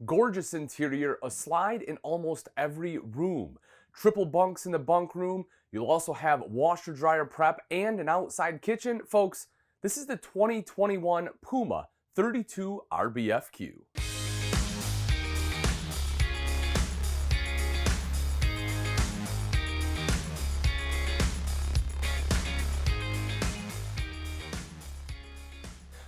Gorgeous interior, a slide in almost every room. Triple bunks in the bunk room. You'll also have washer dryer prep and an outside kitchen. Folks, this is the 2021 Puma 32RBFQ.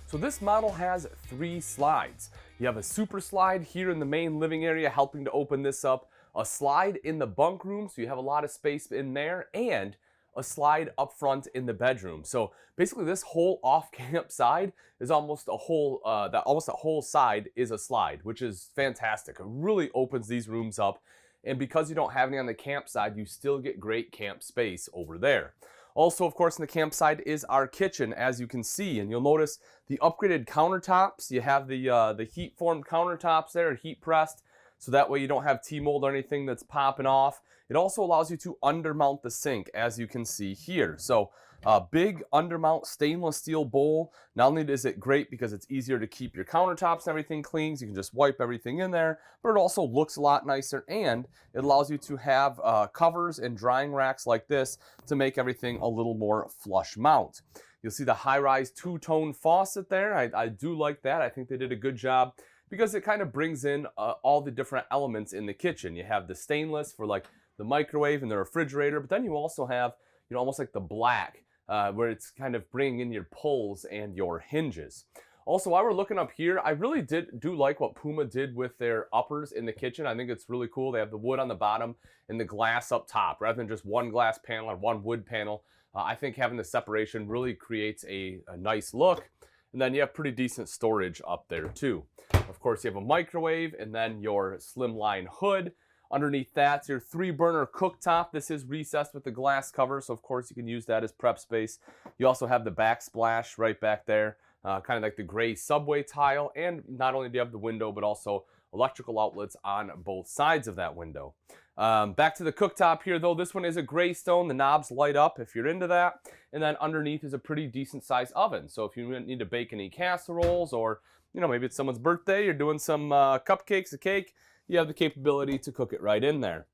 So this model has 3 slides. You have a super slide here in the main living area helping to open this up, a slide in the bunk room so you have a lot of space in there, and a slide up front in the bedroom. So basically this whole off-camp side is almost a whole, almost a whole side is a slide, which is fantastic. It really opens these rooms up, and because you don't have any on the camp side, you still get great camp space over there. Also, of course, in the campsite is our kitchen, as you can see, and you'll notice the upgraded countertops. You have the heat-formed countertops there, heat pressed, so that way you don't have T-mold or anything that's popping off. It also allows you to undermount the sink, as you can see here. So a big undermount stainless steel bowl. Not only is it great because it's easier to keep your countertops and everything clean, so you can just wipe everything in there, but it also looks a lot nicer, and it allows you to have covers and drying racks like this to make everything a little more flush mount. You'll see the high-rise two-tone faucet there. I do like that. I think they did a good job because it kind of brings in all the different elements in the kitchen. You have the stainless for like the microwave and the refrigerator, but then you also have, you know, almost like the black where it's kind of bringing in your pulls and your hinges. Also, while we're looking up here, I really do like what Puma did with their uppers in the kitchen. I think it's really cool. They have the wood on the bottom and the glass up top, rather than just one glass panel or one wood panel. I think having the separation really creates a nice look. And then you have pretty decent storage up there too. Of course, you have a microwave and then your slimline hood. Underneath that's your 3-burner cooktop. This is recessed with the glass cover, so of course you can use that as prep space. You also have the backsplash right back there, kind of like the gray subway tile. And not only do you have the window, but also electrical outlets on both sides of that window. Back to the cooktop here though, this one is a gray stone. The knobs light up if you're into that. And then underneath is a pretty decent sized oven. So if you need to bake any casseroles, or you know, maybe it's someone's birthday, you're doing some cupcakes, a cake, you have the capability to cook it right in there.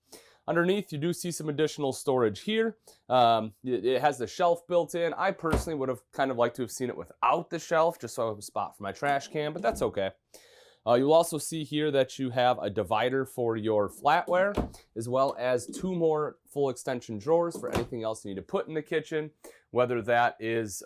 Underneath, you do see some additional storage here. It has the shelf built in. I personally would have kind of liked to have seen it without the shelf, just so I have a spot for my trash can, but that's okay. You'll also see here that you have a divider for your flatware, as well as 2 more full extension drawers for anything else you need to put in the kitchen, whether that is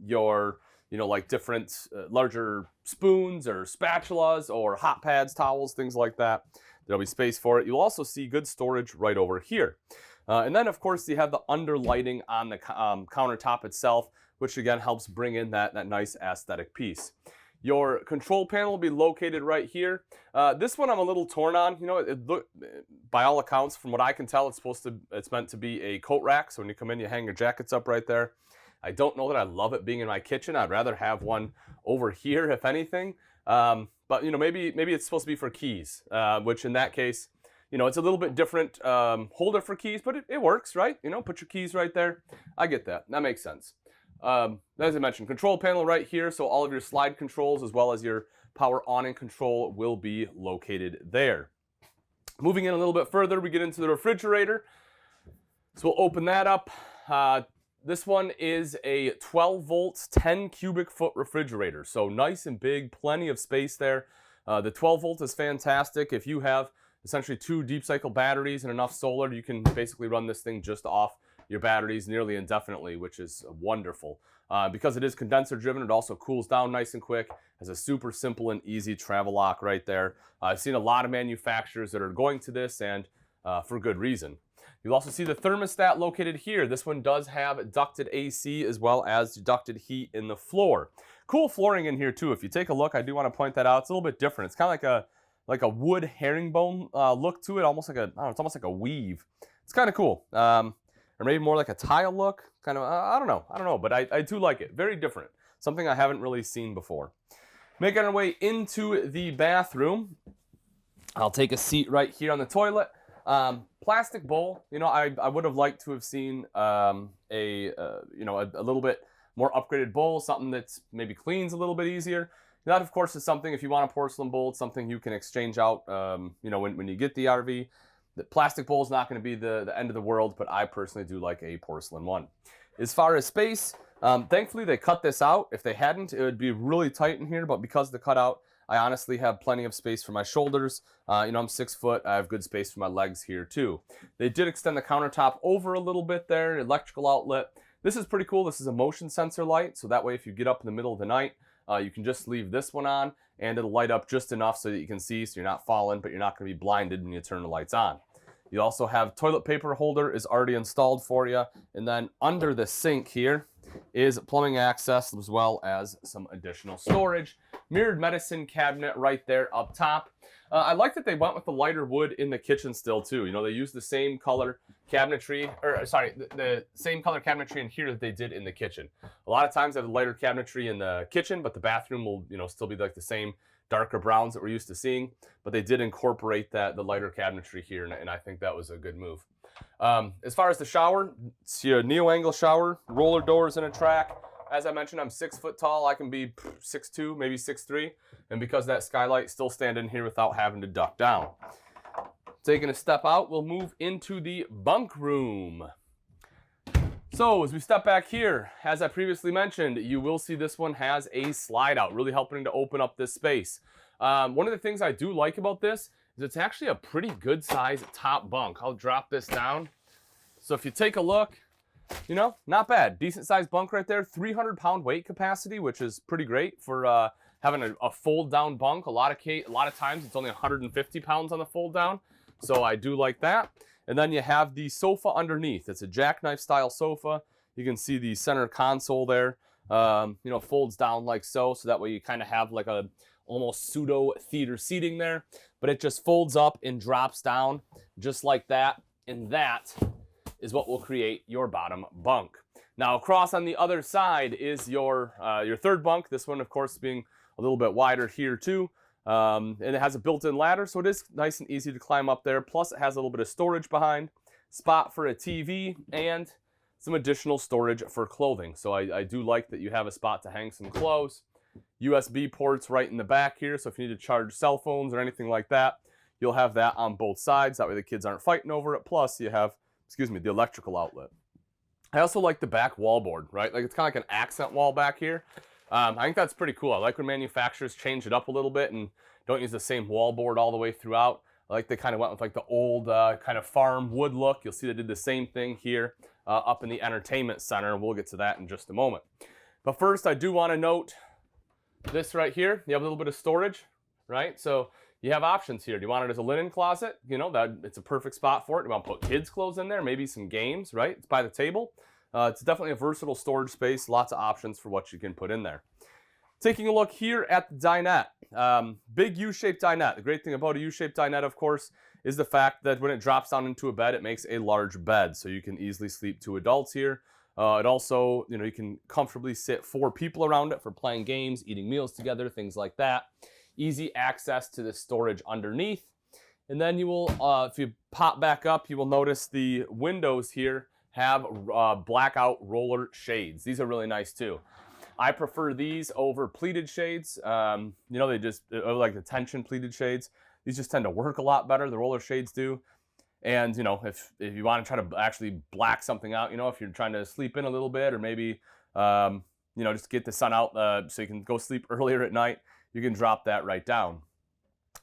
your, you know, like different larger spoons or spatulas or hot pads, towels, things like that. There'll be space for it. You'll also see good storage right over here. And then, of course, you have the under lighting on the countertop itself, which again helps bring in that nice aesthetic piece. Your control panel will be located right here. This one I'm a little torn on. You know, by all accounts, from what I can tell, it's meant to be a coat rack. So when you come in, you hang your jackets up right there. I don't know that I love it being in my kitchen. I'd rather have one over here, if anything. But you know, maybe it's supposed to be for keys, which in that case, you know, it's a little bit different holder for keys, but it works, right? You know, put your keys right there. I get that. That makes sense. As I mentioned, control panel right here, so all of your slide controls as well as your power awning control will be located there. Moving in a little bit further, we get into the refrigerator. So we'll open that up. This one is a 12 volts, 10 cubic foot refrigerator. So nice and big, plenty of space there. The 12 volt is fantastic. If you have essentially 2 deep cycle batteries and enough solar, you can basically run this thing just off your batteries nearly indefinitely, which is wonderful. Because it is condenser driven, it also cools down nice and quick. Has a super simple and easy travel lock right there. I've seen a lot of manufacturers that are going to this, and for good reason. You'll also see the thermostat located here. This one does have ducted AC as well as ducted heat in the floor. Cool flooring in here too. If you take a look, I do want to point that out. It's a little bit different. It's kind of like a wood herringbone look to it, almost like it's almost like a weave. It's kind of cool. Or maybe more like a tile look. Kind of, I don't know, but I do like it. Very different. Something I haven't really seen before. Making our way into the bathroom. I'll take a seat right here on the toilet. Plastic bowl. You know, I would have liked to have seen a little bit more upgraded bowl, something that's maybe cleans a little bit easier. That, of course, is something, if you want a porcelain bowl, it's something you can exchange out, when you get the RV. The plastic bowl is not going to be the end of the world, but I personally do like a porcelain one. As far as space, thankfully they cut this out. If they hadn't, it would be really tight in here, but because of the cutout, I honestly have plenty of space for my shoulders. I'm 6 foot. I have good space for my legs here too. They did extend the countertop over a little bit there, electrical outlet. This is pretty cool. This is a motion sensor light, so that way if you get up in the middle of the night, you can just leave this one on and it'll light up just enough so that you can see, so you're not falling, but you're not going to be blinded when you turn the lights on. You also have toilet paper holder is already installed for you. And then under the sink here is plumbing access as well as some additional storage. Mirrored medicine cabinet right there up top. I like that they went with the lighter wood in the kitchen still too. They used the same color cabinetry, the same color cabinetry in here that they did in the kitchen. A lot of times they have lighter cabinetry in the kitchen, but the bathroom will, still be like the same darker browns that we're used to seeing, but they did incorporate the lighter cabinetry here, and I think that was a good move. As far as the shower, it's your neo-angle shower, roller doors in a track. As I mentioned, I'm 6 foot tall. I can be 6'2", maybe 6'3", and because that skylight, still stand in here without having to duck down. Taking a step out, we'll move into the bunk room. So as we step back here, as I previously mentioned, you will see this one has a slide out, really helping to open up this space. One of the things I do like about this is it's actually a pretty good size top bunk. I'll drop this down. So if you take a look, not bad. Decent sized bunk right there. 300-pound weight capacity, which is pretty great for having a fold down bunk. A lot of times it's only 150 pounds on the fold down. So I do like that. And then you have the sofa underneath. It's a jackknife style sofa. You can see the center console there, folds down like so. So that way you kind of have like a almost pseudo theater seating there, but it just folds up and drops down just like that. And that is what will create your bottom bunk. Now across on the other side is your third bunk. This one, of course, being a little bit wider here too. And it has a built-in ladder, so it is nice and easy to climb up there. Plus it has a little bit of storage behind, spot for a TV, and some additional storage for clothing. So I do like that you have a spot to hang some clothes. USB ports right in the back here, so if you need to charge cell phones or anything like that, you'll have that on both sides. That way the kids aren't fighting over it. Plus you have, the electrical outlet. I also like the back wall board, right? Like it's kind of like an accent wall back here. I think that's pretty cool. I like when manufacturers change it up a little bit and don't use the same wall board all the way throughout. I like they kind of went with like the old kind of farm wood look. You'll see they did the same thing here up in the entertainment center. We'll get to that in just a moment. But first, I do want to note this right here. You have a little bit of storage, right? So you have options here. Do you want it as a linen closet? That it's a perfect spot for it. Do you want to put kids' clothes in there? Maybe some games, right? It's by the table. It's definitely a versatile storage space. Lots of options for what you can put in there. Taking a look here at the dinette. Big U-shaped dinette. The great thing about a U-shaped dinette, of course, is the fact that when it drops down into a bed, it makes a large bed. So you can easily sleep 2 adults here. It also, you can comfortably sit 4 people around it for playing games, eating meals together, things like that. Easy access to the storage underneath. And then you will, if you pop back up, you will notice the windows here have blackout roller shades. These are really nice too. I prefer these over pleated shades. They just like the tension pleated shades. These just tend to work a lot better. The roller shades do. And if you want to try to actually black something out, if you're trying to sleep in a little bit, or maybe just get the sun out so you can go sleep earlier at night, you can drop that right down.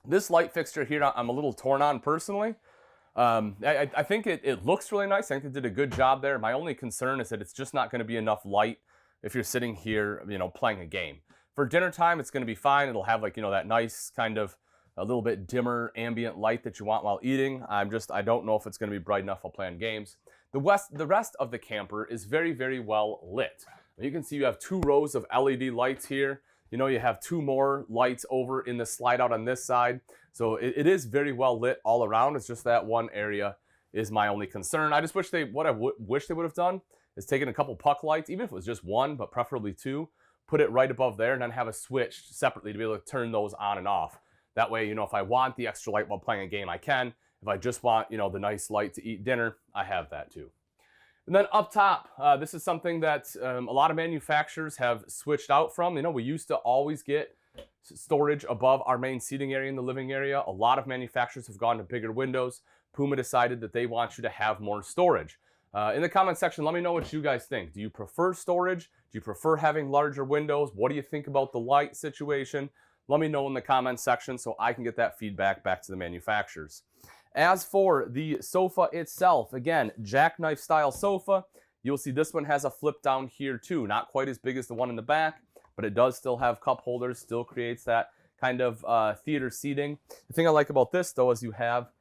This light fixture here, I'm a little torn on personally. I think it looks really nice. I think they did a good job there. My only concern is that it's just not going to be enough light if you're sitting here, playing a game. For dinner time, it's going to be fine. It'll have like, that nice kind of a little bit dimmer ambient light that you want while eating. I don't know if it's going to be bright enough while playing games. The rest of the camper is very, very well lit. You can see you have 2 rows of LED lights here. You have 2 more lights over in the slide out on this side. So it is very well lit all around. It's just that one area is my only concern. I just wish what I wish they would have done is taken a couple puck lights, even if it was just 1, but preferably 2, put it right above there and then have a switch separately to be able to turn those on and off. That way, if I want the extra light while playing a game, I can. If I just want, the nice light to eat dinner, I have that too. And then up top, this is something that a lot of manufacturers have switched out from. We used to always get storage above our main seating area in the living area. A lot of manufacturers have gone to bigger windows. Puma decided that they want you to have more storage. In the comment section, let me know what you guys think. Do you prefer storage? Do you prefer having larger windows? What do you think about the light situation? Let me know in the comment section so I can get that feedback back to the manufacturers. As for the sofa itself, again, jackknife style sofa. You'll see this one has a flip down here too. Not quite as big as the one in the back, but it does still have cup holders, still creates that kind of theater seating. The thing I like about this though is you have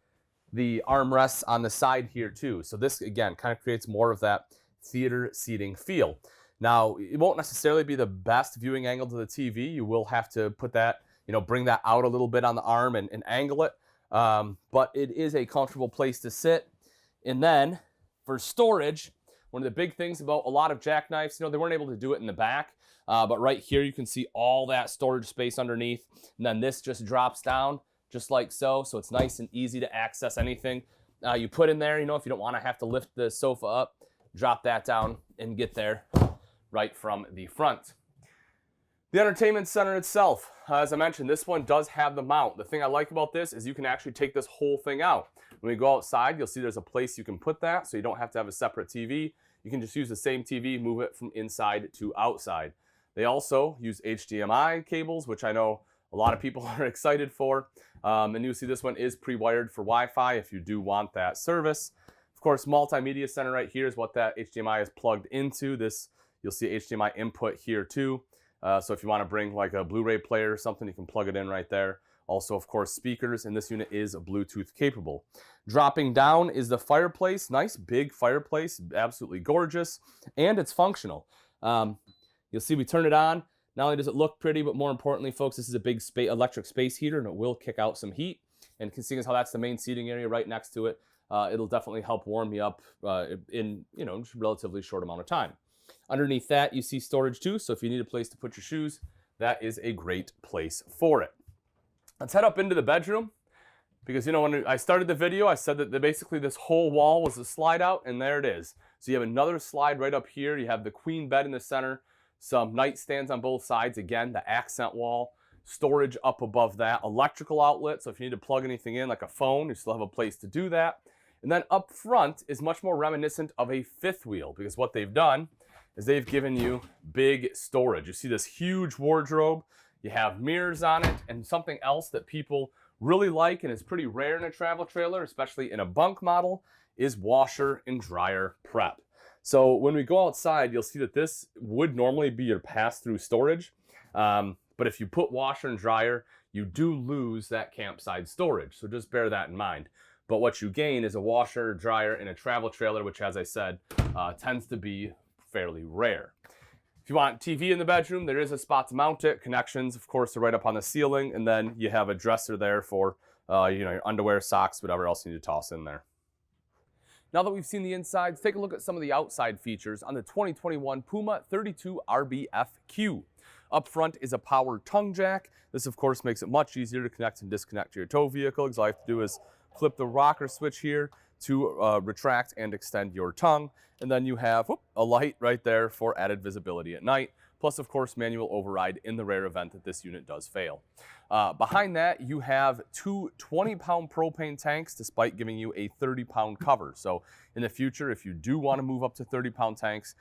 the armrests on the side here too. So this again kind of creates more of that theater seating feel. Now, it won't necessarily be the best viewing angle to the TV. You will have to put that, bring that out a little bit on the arm and angle it. But it is a comfortable place to sit. And then for storage, one of the big things about a lot of jackknives, they weren't able to do it in the back. But right here, you can see all that storage space underneath. And then this just drops down just like so. So it's nice and easy to access anything you put in there. If you don't want to have to lift the sofa up, drop that down and get there right from the front. The entertainment center itself, as I mentioned, this one does have the mount. The thing I like about this is you can actually take this whole thing out. When we go outside, you'll see there's a place you can put that, so you don't have to have a separate TV. You can just use the same TV, move it from inside to outside. They also use HDMI cables, which I know a lot of people are excited for. And you'll see this one is pre-wired for Wi-Fi if you do want that service. Of course, multimedia center right here is what that HDMI is plugged into. This, you'll see HDMI input here too. So if you want to bring like a Blu-ray player or something, you can plug it in right there. Also, of course, speakers, and this unit is Bluetooth capable. Dropping down is the fireplace. Nice big fireplace, absolutely gorgeous, and it's functional. You'll see we turn it on. Not only does it look pretty, but more importantly, folks, this is a big electric space heater, and it will kick out some heat. And seeing as how that's the main seating area right next to it, it'll definitely help warm you up in just a relatively short amount of time. Underneath that, you see storage too, so if you need a place to put your shoes, that is a great place for it. Let's head up into the bedroom, because when I started the video, I said that basically this whole wall was a slide out, and there it is. So you have another slide right up here. You have the queen bed in the center, some nightstands on both sides, again, the accent wall, storage up above that, electrical outlet, so if you need to plug anything in like a phone, you still have a place to do that. And then up front is much more reminiscent of a fifth wheel, because what they've done is they've given you big storage. You see this huge wardrobe, you have mirrors on it, and something else that people really like and is pretty rare in a travel trailer, especially in a bunk model, is washer and dryer prep. So when we go outside, you'll see that this would normally be your pass-through storage, but if you put washer and dryer, you do lose that campside storage, so just bear that in mind. But what you gain is a washer, dryer, in a travel trailer, which, as I said, tends to be fairly rare. If you want TV in the bedroom, there is a spot to mount it. Connections, of course, are right up on the ceiling, and then you have a dresser there for your underwear, socks, whatever else you need to toss in there. Now that we've seen the inside, let's take a look at some of the outside features on the 2021 Puma 32RBFQ. Up front is a power tongue jack. This, of course, makes it much easier to connect and disconnect to your tow vehicle, because all you have to do is flip the rocker switch here to retract and extend your tongue. And then you have a light right there for added visibility at night. Plus, of course, manual override in the rare event that this unit does fail. Behind that, you have two 20-pound propane tanks, despite giving you a 30-pound cover. So in the future, if you do want to move up to 30-pound tanks,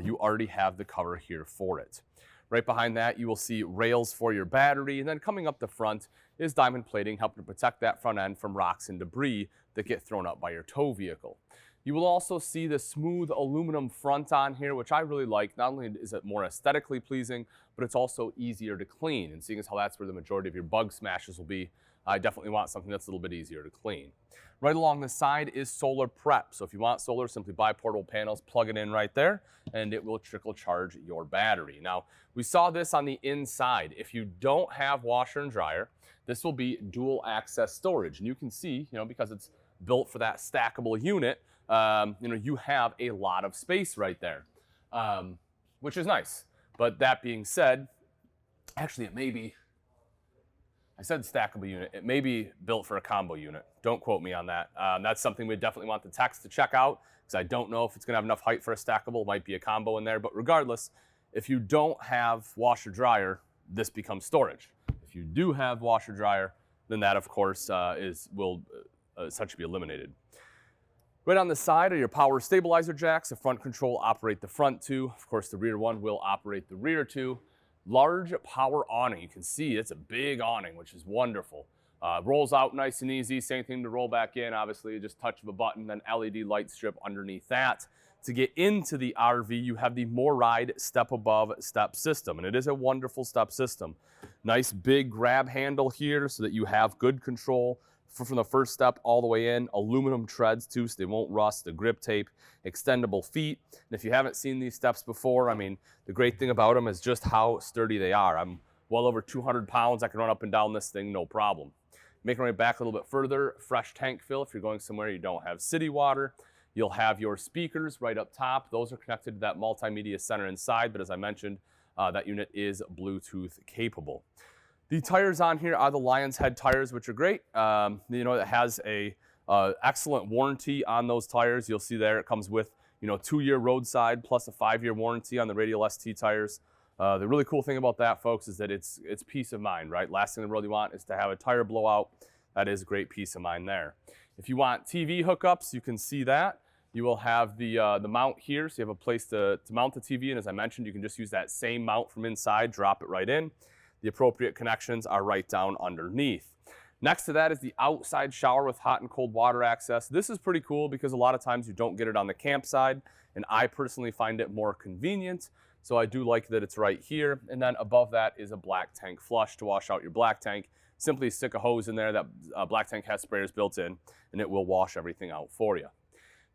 you already have the cover here for it. Right behind that, you will see rails for your battery, and then coming up the front is diamond plating, helping to protect that front end from rocks and debris that get thrown up by your tow vehicle. You will also see the smooth aluminum front on here, which I really like. Not only is it more aesthetically pleasing, but it's also easier to clean. And seeing as how that's where the majority of your bug smashes will be, I definitely want something that's a little bit easier to clean. Right along the side is solar prep. So if you want solar, simply buy portable panels, plug it in right there, and it will trickle charge your battery. Now, we saw this on the inside. If you don't have washer and dryer, this will be dual access storage. And you can see, because it's built for that stackable unit, you have a lot of space right there, which is nice. But that being said, actually it may be, I said stackable unit, it may be built for a combo unit. Don't quote me on that. That's something we definitely want the techs to check out, because I don't know if it's gonna have enough height for a stackable. It might be a combo in there, but regardless, if you don't have washer dryer, this becomes storage. If you do have washer dryer, then that of course will essentially be eliminated. Right on the side are your power stabilizer jacks. The front control operate the front two. Of course, the rear one will operate the rear two. Large power awning. You can see it's a big awning, which is wonderful. Rolls out nice and easy. Same thing to roll back in. Obviously, just touch of a button, then LED light strip underneath that. To get into the RV, you have the MORryde step above step system, and it is a wonderful step system. Nice big grab handle here so that you have good control from the first step all the way in. Aluminum treads too, so they won't rust. The grip tape, extendable feet. And if you haven't seen these steps before, I mean, the great thing about them is just how sturdy they are. I'm well over 200 pounds. I can run up and down this thing, no problem. Making my way back a little bit further, fresh tank fill. If you're going somewhere you don't have city water, you'll have your speakers right up top. Those are connected to that multimedia center inside, but as I mentioned, that unit is Bluetooth capable. The tires on here are the Lion's Head tires, which are great. You know, it has a excellent warranty on those tires. You'll see there it comes with, you know, 2-year roadside plus a 5-year warranty on the Radial ST tires. The really cool thing about that, folks, is that it's peace of mind, right? Last thing in the world you want is to have a tire blowout. That is great peace of mind there. If you want TV hookups, you can see that. You will have the mount here, so you have a place to mount the TV, and as I mentioned, you can just use that same mount from inside, drop it right in. The appropriate connections are right down underneath. Next to that is the outside shower with hot and cold water access. This is pretty cool because a lot of times you don't get it on the campsite, and I personally find it more convenient. So I do like that it's right here. And then above that is a black tank flush to wash out your black tank. Simply stick a hose in there. That black tank has sprayers built in, and it will wash everything out for you.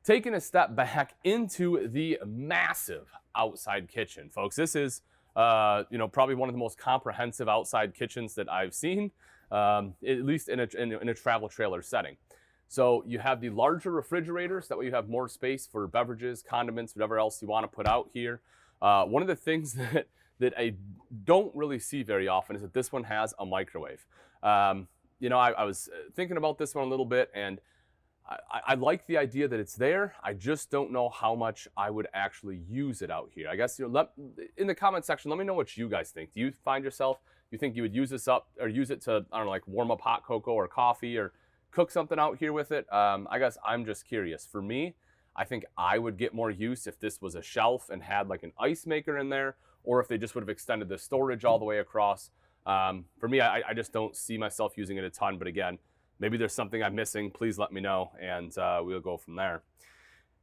Taking a step back into the massive outside kitchen, folks. This is you know, probably one of the most comprehensive outside kitchens that I've seen, at least in a travel trailer setting. So you have the larger refrigerators. That way you have more space for beverages, condiments, whatever else you want to put out here. One of the things that I don't really see very often is that this one has a microwave. You know, I was thinking about this one a little bit, and I like the idea that it's there. I just don't know how much I would actually use it out here. I guess, you know, in the comment section, let me know what you guys think. Do you find yourself, you think you would use this up or use it to, I don't know, like warm up hot cocoa or coffee or cook something out here with it? I guess I'm just curious. For me, I think I would get more use if this was a shelf and had like an ice maker in there, or if they just would have extended the storage all the way across. For me, I just don't see myself using it a ton, but again, maybe there's something I'm missing. Please let me know, and we'll go from there.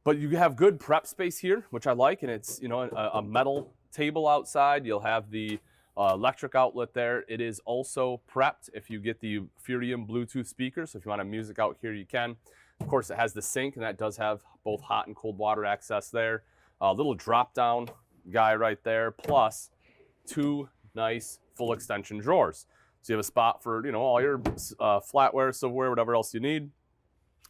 But you have good prep space here, which I like, and it's, you know, a metal table outside. You'll have the electric outlet there. It is also prepped if you get the Furium Bluetooth speaker, so if you want to have music out here, you can. Of course, it has the sink, and that does have both hot and cold water access there. A little drop-down guy right there, plus 2 nice full extension drawers. So you have a spot for, you know, all your flatware, silverware, whatever else you need.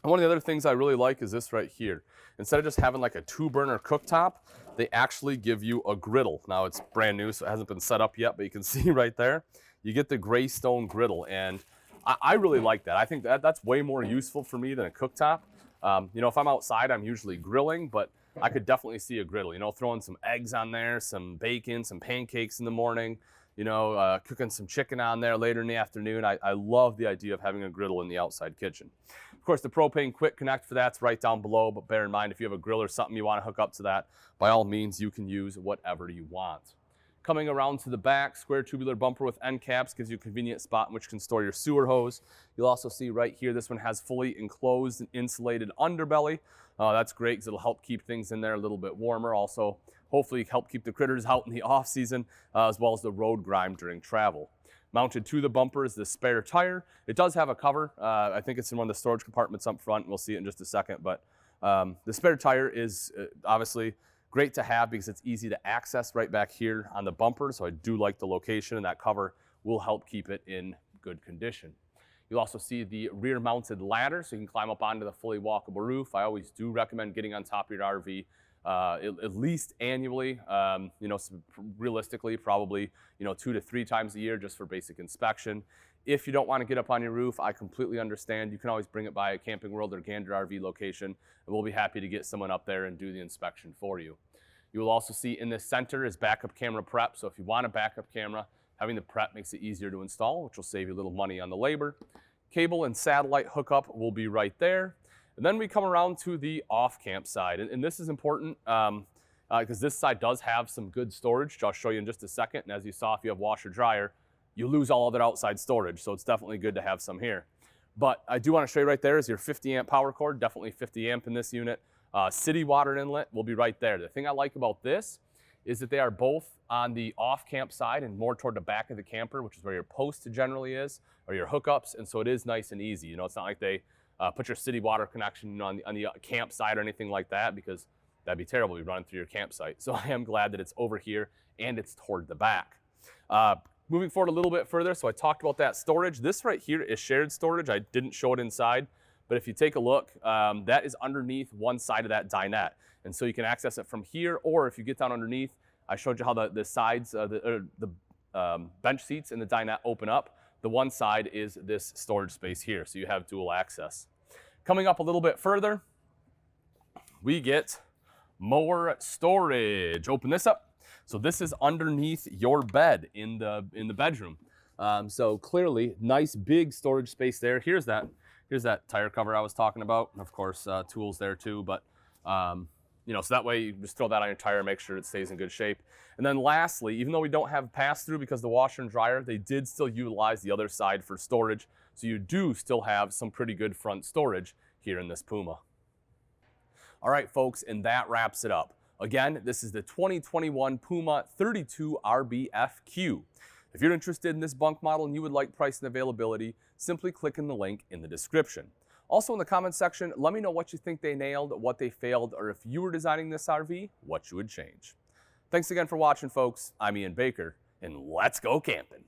And one of the other things I really like is this right here. Instead of just having like a 2-burner cooktop, they actually give you a griddle. Now it's brand new, so it hasn't been set up yet, but you can see right there, you get the gray stone griddle. And I really like that. I think that's way more useful for me than a cooktop. You know, if I'm outside, I'm usually grilling, but I could definitely see a griddle, you know, throwing some eggs on there, some bacon, some pancakes in the morning. You know, cooking some chicken on there later in the afternoon. I love the idea of having a griddle in the outside kitchen. Of course, the propane quick connect for that's right down below, but bear in mind, if you have a grill or something you want to hook up to that, by all means, you can use whatever you want. Coming around to the back, square tubular bumper with end caps gives you a convenient spot in which you can store your sewer hose. You'll also see right here, this one has fully enclosed and insulated underbelly. That's great because it'll help keep things in there a little bit warmer. Also, hopefully help keep the critters out in the off season, as well as the road grime during travel. Mounted to the bumper is the spare tire. It does have a cover. I think it's in one of the storage compartments up front. We'll see it in just a second, but the spare tire is obviously great to have because it's easy to access right back here on the bumper. So I do like the location, and that cover will help keep it in good condition. You'll also see the rear mounted ladder, so you can climb up onto the fully walkable roof. I always do recommend getting on top of your RV at least annually, you know, realistically, probably, you know, 2 to 3 times a year just for basic inspection. If you don't want to get up on your roof, I completely understand. You can always bring it by a Camping World or Gander RV location, and we'll be happy to get someone up there and do the inspection for you. You will also see in the center is backup camera prep. So if you want a backup camera, Having the prep makes it easier to install, which will save you a little money on the labor. Cable and satellite hookup will be right there. And then we come around to the off-camp side. And this is important because this side does have some good storage, which I'll show you in just a second. And as you saw, if you have washer dryer, you lose all of that outside storage. So it's definitely good to have some here. But I do want to show you right there is your 50 amp power cord, definitely 50 amp in this unit. City water inlet will be right there. The thing I like about this is that they are both on the off-camp side and more toward the back of the camper, which is where your post generally is, or your hookups, and so it is nice and easy. You know, it's not like they put your city water connection on the campsite or anything like that, because that'd be terrible. You're running through your campsite. So I am glad that it's over here and it's toward the back. Moving forward a little bit further, so I talked about that storage. This right here is shared storage. I didn't show it inside, but if you take a look, that is underneath one side of that dinette. And so you can access it from here, or if you get down underneath, I showed you how the sides, the bench seats in the dinette open up. The one side is this storage space here, so you have dual access. Coming up a little bit further, we get more storage. Open this up. So this is underneath your bed in the bedroom. So clearly, nice big storage space there. Here's that tire cover I was talking about. Of course, tools there too, but you know, so that way you just throw that on your tire, make sure it stays in good shape. And then lastly, even though we don't have pass-through because the washer and dryer, they did still utilize the other side for storage. So you do still have some pretty good front storage here in this Puma. All right, folks, and that wraps it up. Again, this is the 2021 Puma 32RBFQ. If you're interested in this bunk model and you would like price and availability, simply click in the link in the description. Also in the comment section, let me know what you think they nailed, what they failed, or if you were designing this RV, what you would change. Thanks again for watching, folks. I'm Ian Baker, and let's go camping.